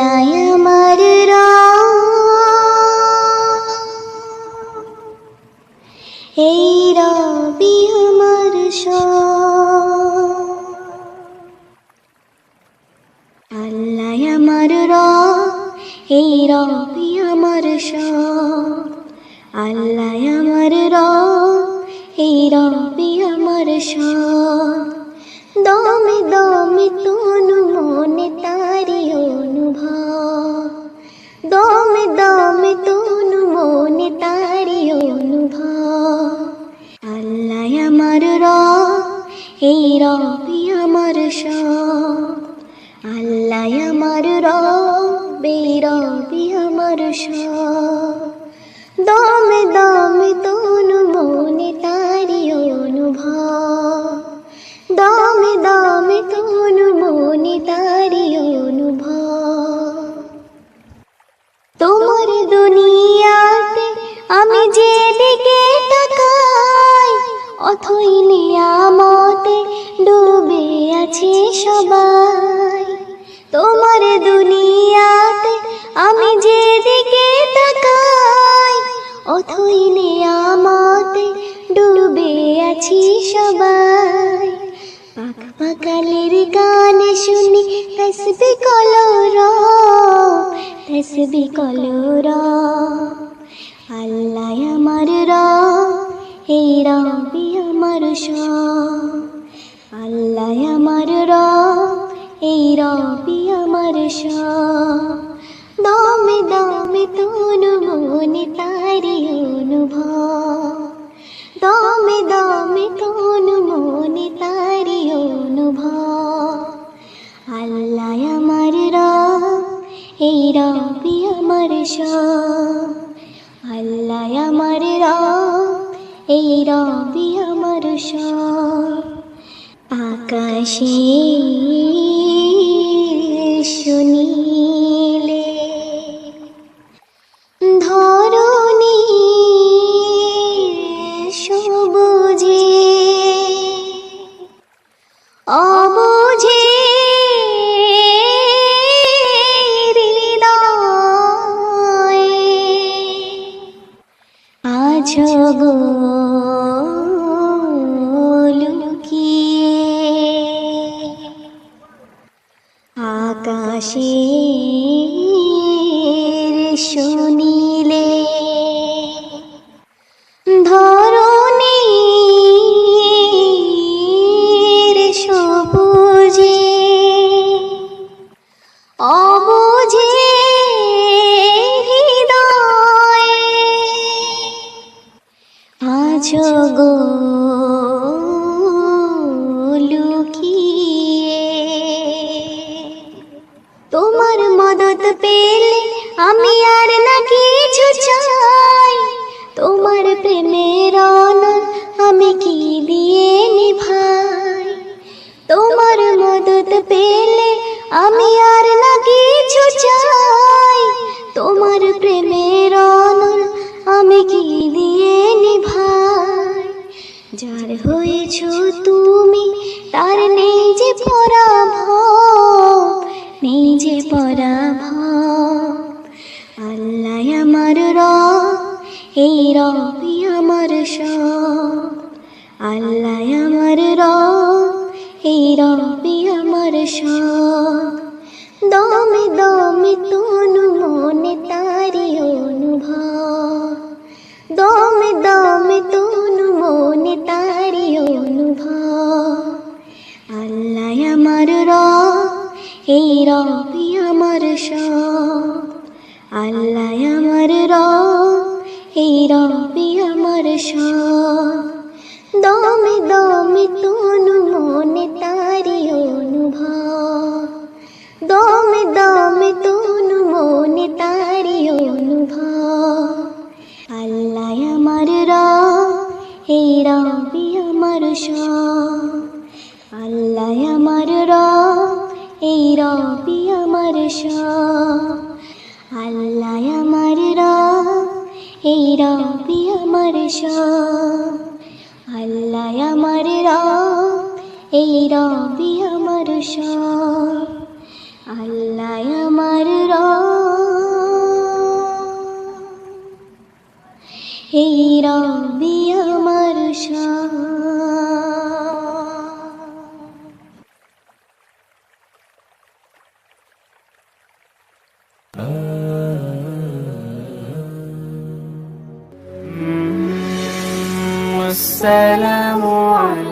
আল্লাহ আমার এই রবি আমার আল্লাহ আমার এই রবি আমার আল্লাহ আমার এই রবি আমার দমে দমে তনু মনে তারি অনুভব দমে দমে তনু মনে তারি অনুভব আল্লাহ আমার এই রবি আমার আল্লাহ আমার রবি আমার দমে দমে তনু মনে তারি অনুভব দমে দমে তনু মনে তারি অনুভব তোমার দুনিয়াতে আমি যেদিকে তাকাই অথই নিয়ামতে ডুবে আছে সবাই তোমার দুনিয়াতে আমি যেদিকে তাকাই অথই নিয়ামতে ডুবে আছি সবাই পাক পাকালের গান শুনি তসবিহ কলর আল্লাহ আমার এই রবি আমার আল্লাহ আমার এই রবি আমার দমে দমে তনু মনে তারি অনুভব দমে দমে তনু মনে তারি অনুভব আল্লাহ আমার এই রবি আমার আল্লাহ আমার এই রবি আমার আকাশে শুনিলে ধরণী সবুজে অবুঝে হৃদয়ে আজ গো আকাশের শুনিলে ধরণীর সবুজে অবুঝে হৃদয়ে আজ গো তোমার মদত পেলে আমি আর না কিছু চাই তোমার প্রেমের অনল আমি কি দিয়ে নিভাই তোমার মদত পেলে আমি আর না কিছু চাই তোমার প্রেমের অনল আমি কি দিয়ে নিভাই যার হয়েছ তুমি তার নেই যে পরাভব নেই যে পরাভব আল্লাহ আমার এই রবি আমার আল্লাহ আমার এই রবি আমার দমে দমে তনু মনে তারি অনুভব দমে দমে তনু মনে তারি অনুভব আল্লাহ আমার এই রবি আমার আল্লাহ আমার এই রবি আমার দমে দমে তনু মনে তারি অনুভব দমে দমে তনু মনে তারি অনুভব আল্লাহ আমার এই রবি আমার আল্লাহ আমার এই রবি আমার আল্লাহ আমার এই রবি আমার আল্লাহ আমার এই রবি আমার আল্লাহ আমার রব, এই রবি আমার সব। السلام عليكم